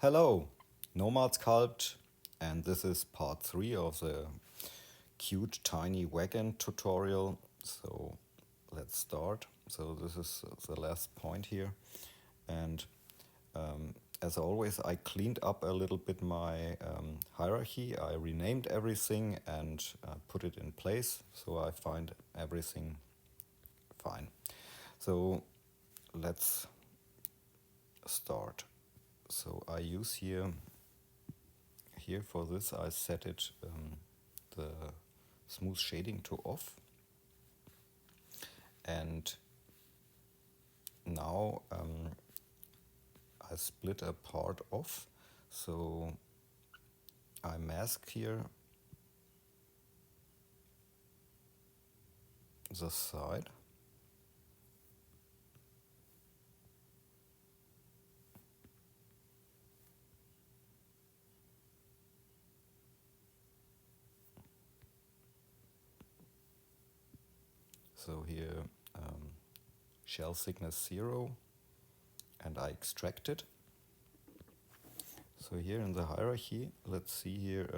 Hello, Nomad Sculpt, and this is part 3 of the cute tiny wagon tutorial. So let's start. So this is the last point here, and as always I cleaned up a little bit my hierarchy. I renamed everything and put it in place, so I find everything fine. So let's start. So I use here for this I set it the smooth shading to off, and now I split a part off, so I mask here the side, so here shell thickness 0, and I extract it. So here in the hierarchy, let's see here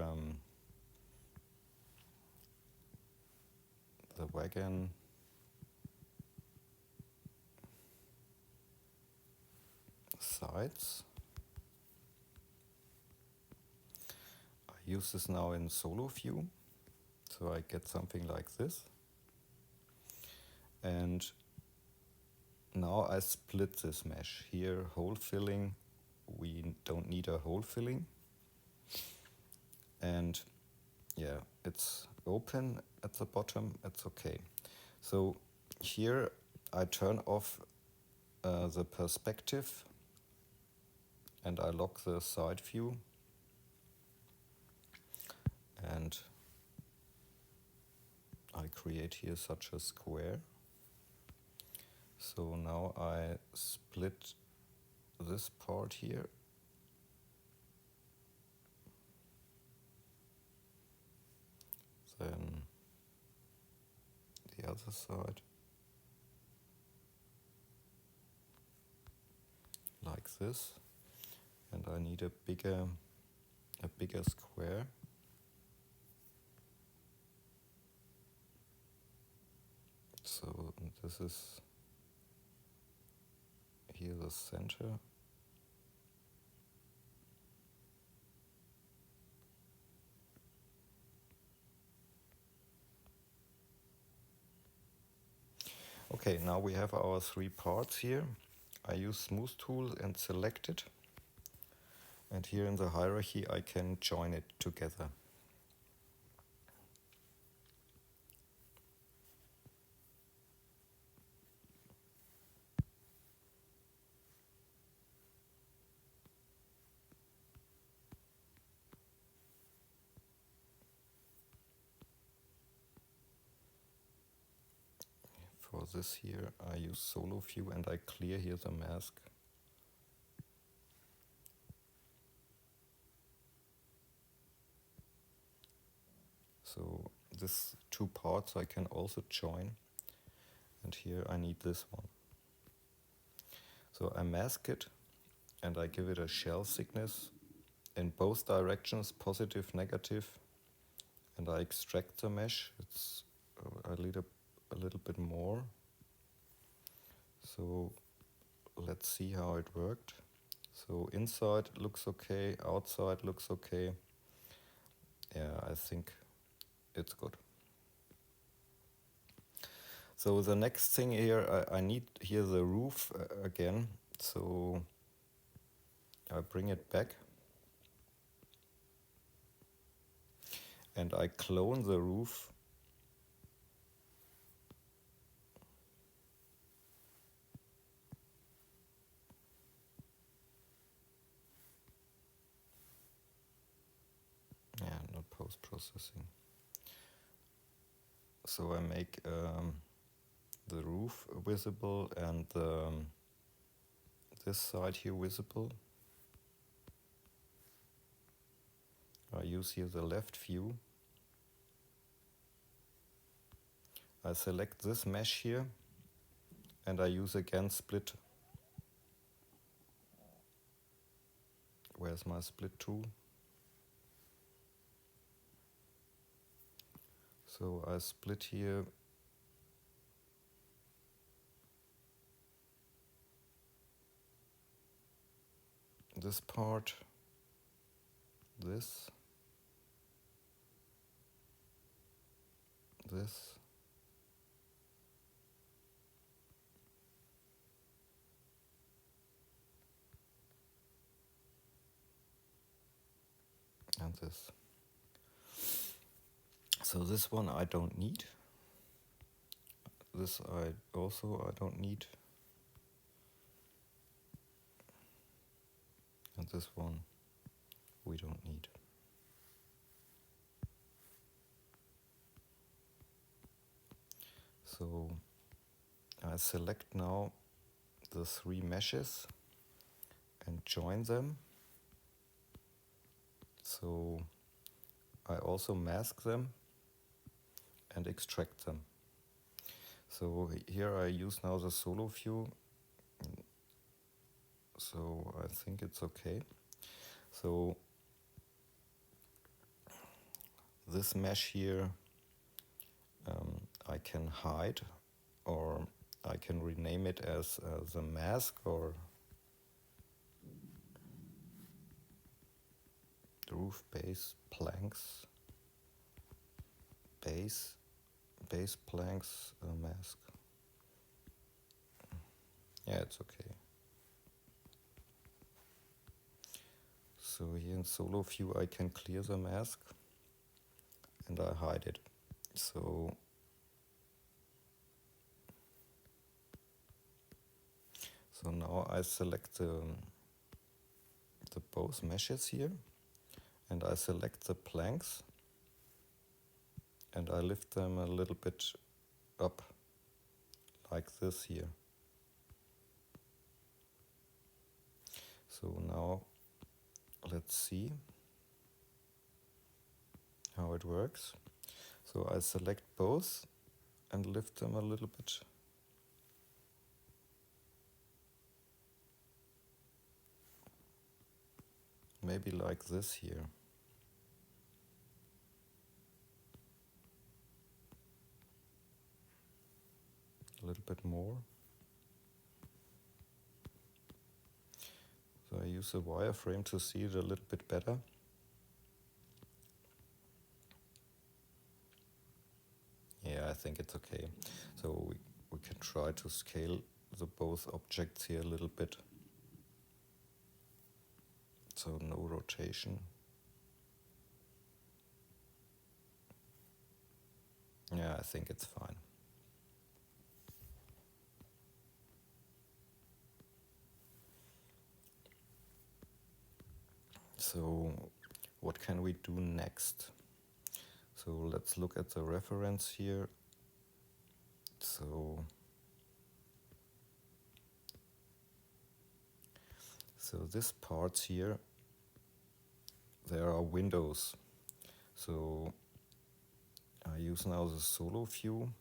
the wagon sides. I use this now in solo view, so I get something like this. And now I split this mesh. Here, hole filling, we don't need a hole filling. And yeah, it's open at the bottom, it's okay. So here I turn off the perspective and I lock the side view, and I create here such a square. So now I split this part here, then the other side, like this, and I need a bigger square. So this is here the center. Okay, now we have our 3 parts here. I use smooth tool and select it. And here in the hierarchy I can join it together. For this here I use solo view and I clear here the mask. So these 2 parts I can also join, and here I need this one. So I mask it and I give it a shell thickness in both directions, positive, negative, and I extract the mesh. It's a little bit more. So let's see how it worked. So inside looks okay, outside looks okay. Yeah, I think it's good. So the next thing here, I need here the roof again. So I bring it back and I clone the roof. Yeah, not post-processing. So I make the roof visible and this side here visible. I use here the left view. I select this mesh here and I use again split where Where's my split tool? So I split here this part, this, and this. So this one I don't need. This I don't need. And this one we don't need. So I select now the 3 meshes and join them. So I also mask them and extract them. So here I use now the solo view, so I think it's okay. So this mesh here I can hide, or I can rename it as the mask or roof base planks, base planks mask. Yeah, it's okay. So here in solo view I can clear the mask and I hide it. So now I select the both meshes here, and I select the planks and I lift them a little bit up like this here. So now let's see how it works. So I select both and lift them a little bit. Maybe like this here. A little bit more. So I use a wireframe to see it a little bit better. Yeah, I think it's okay. So we can try to scale the both objects here a little bit. So no rotation. Yeah, I think it's fine. So what can we do next? So let's look at the reference here. So this parts here, there are windows. So I use now the solo view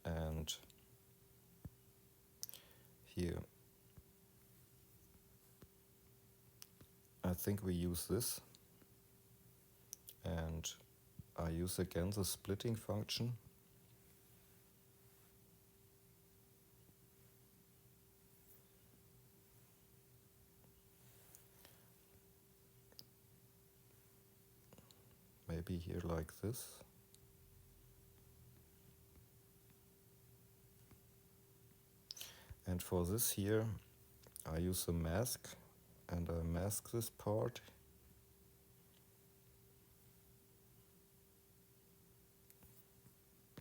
and here I think we use this, and I use again the splitting function. Maybe here like this. And for this here, I use a mask and I mask this part.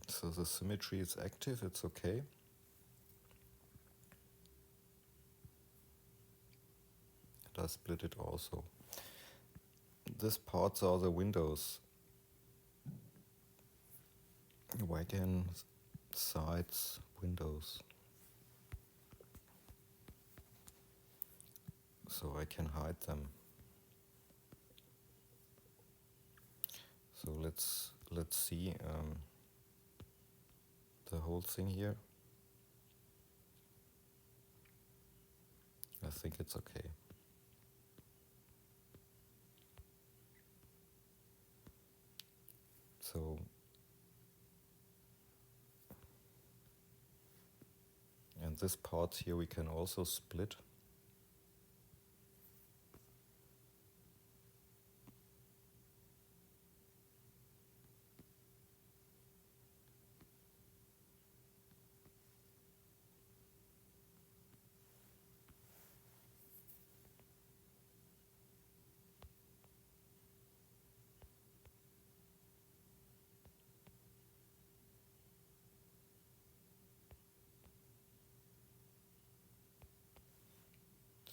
So the symmetry is active, it's okay. And I split it also. This parts are the windows. Wagon, sides, windows. So I can hide them. So let's see the whole thing here. I think it's okay. So, and this part here we can also split.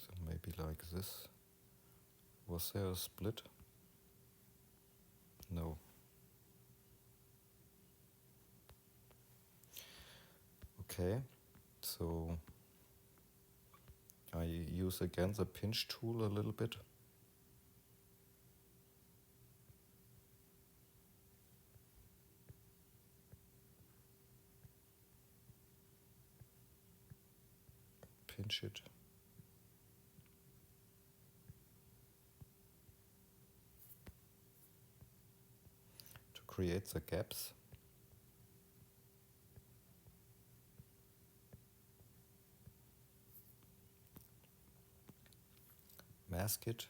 So maybe like this. Was there a split? No. Okay, so I use again the pinch tool a little bit. Pinch it. To create the gaps. Mask it.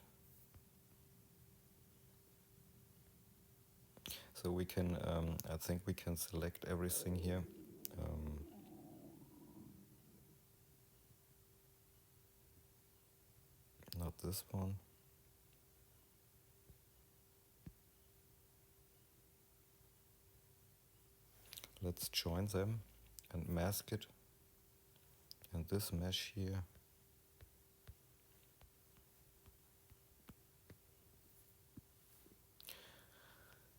So we can, I think we can select everything here. Not this one. Let's join them and mask it. And this mesh here.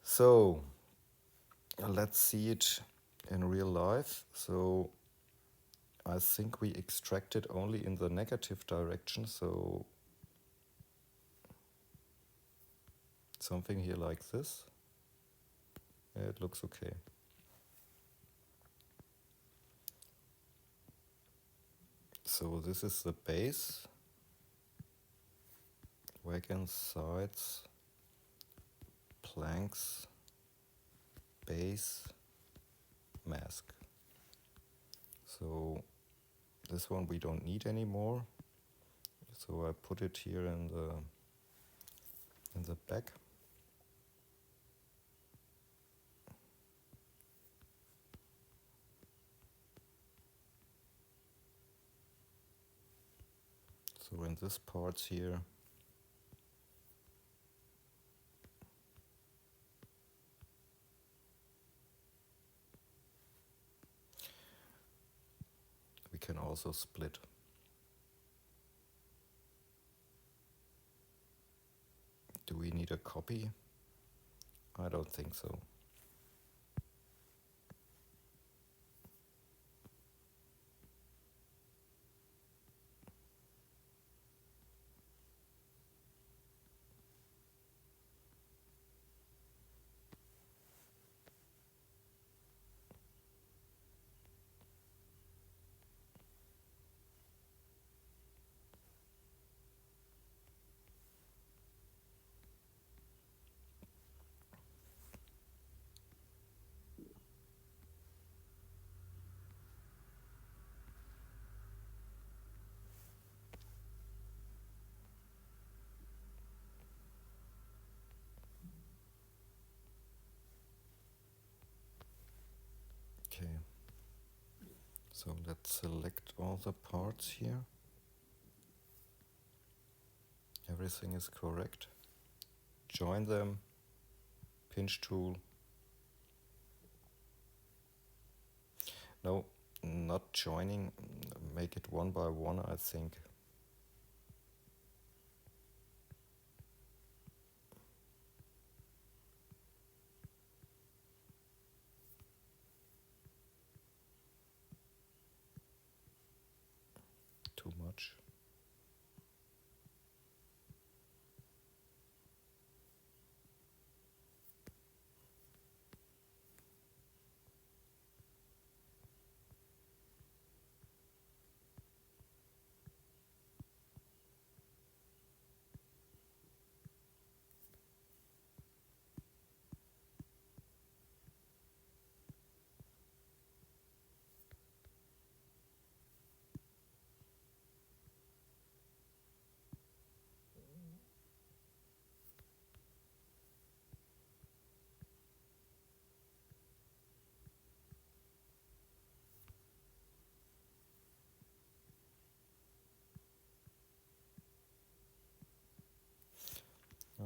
So let's see it in real life. So I think we extracted only in the negative direction, so something here like this. Yeah, it looks okay. So this is the base, wagon sides, planks, base, mask. So this one we don't need anymore. So I put it here in the back. So in this part here, we can also split. Do we need a copy? I don't think so. Okay. So let's select all the parts here. Everything is correct. Join them, pinch tool. No, not joining, make it one by one, I think. Too much.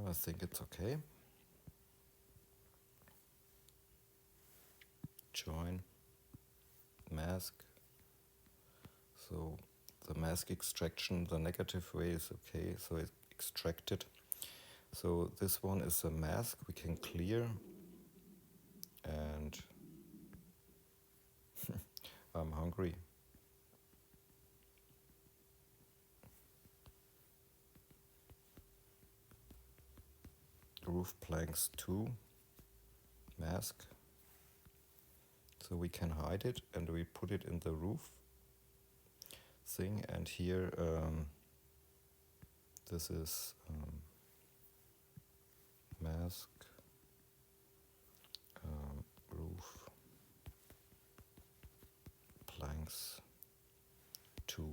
I think it's okay. Join, mask. So the mask extraction, the negative way is okay, so it's extracted. So this one is a mask we can clear, and I'm hungry. Roof planks 2, mask. So we can hide it and we put it in the roof thing, and here this is mask, roof planks 2.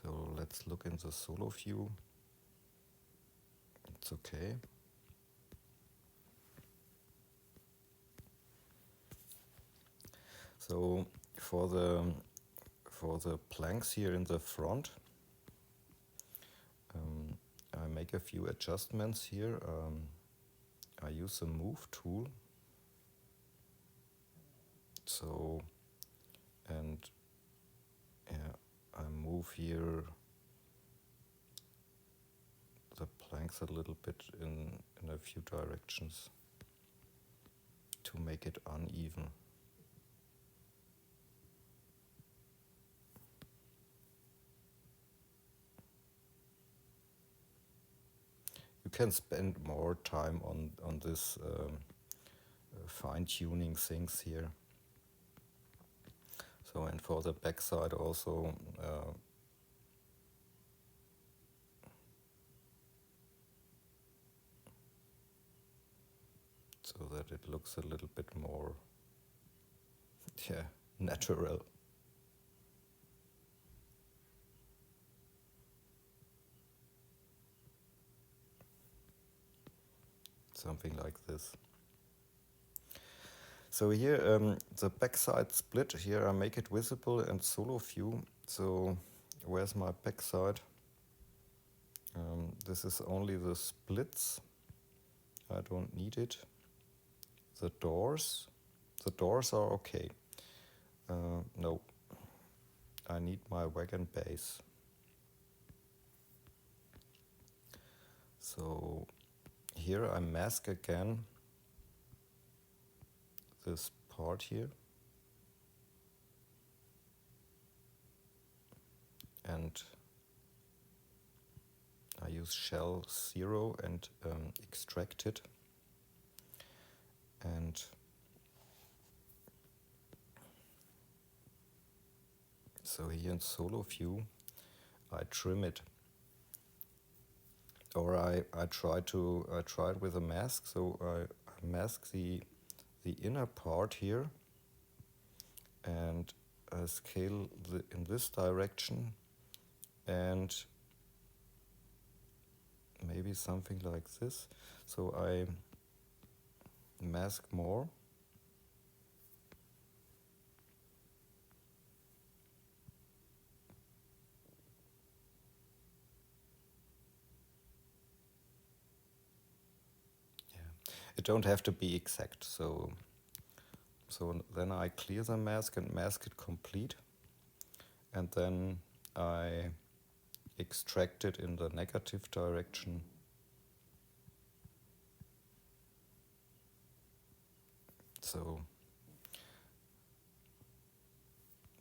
So let's look in the solo view. It's okay. So for the planks here in the front, I make a few adjustments here. I use the move tool. So, and yeah, I move here the planks a little bit in a few directions to make it uneven. You can spend more time on this fine-tuning things here. So, and for the backside also, so that it looks a little bit more, yeah, natural. Something like this. So here, the backside split, here I make it visible and solo view. So where's my backside? This is only the splits. I don't need it. The doors are okay. No, I need my wagon base. So here I mask again this part here, and I use shell 0 and extract it, and so here in solo view I trim it, or I try it with a mask. So I mask the inner part here, and I scale in this direction, and maybe something like this. So I mask more. It don't have to be exact. So then I clear the mask and mask it complete, and then I extract it in the negative direction. So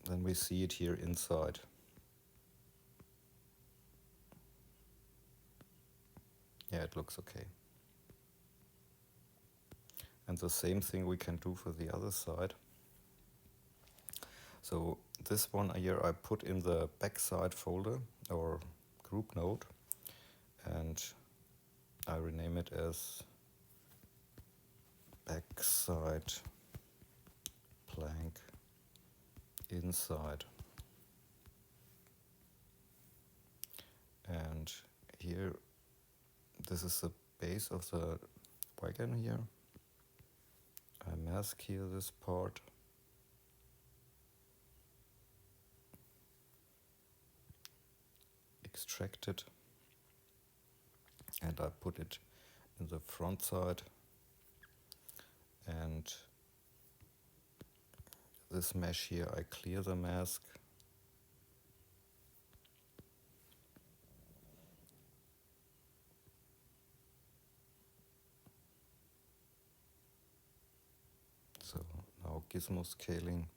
then we see it here inside. Yeah, it looks okay. And the same thing we can do for the other side. So this one here I put in the backside folder or group node, and I rename it as backside plank inside. And here, this is the base of the wagon here. I mask here this part. extract it, and I put it in the front side, and this mesh here, I clear the mask. So now gizmo scaling.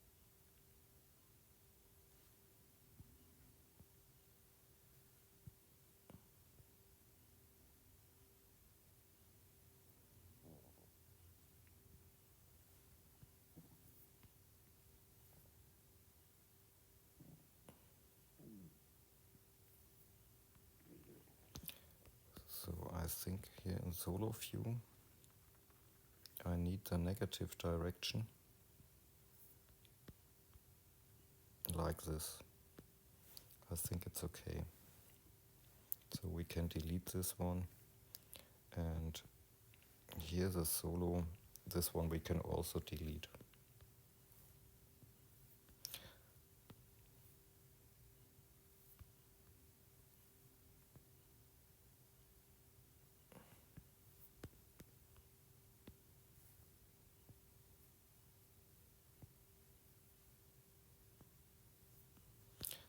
So I think here in solo view I need the negative direction like this. I think it's okay. So we can delete this one, and here the solo, this one we can also delete.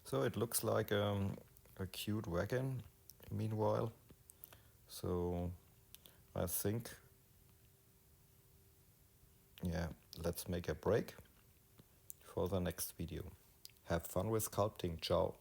So it looks like a cute wagon meanwhile. So I think, yeah, let's make a break for the next video. Have fun with sculpting. Ciao.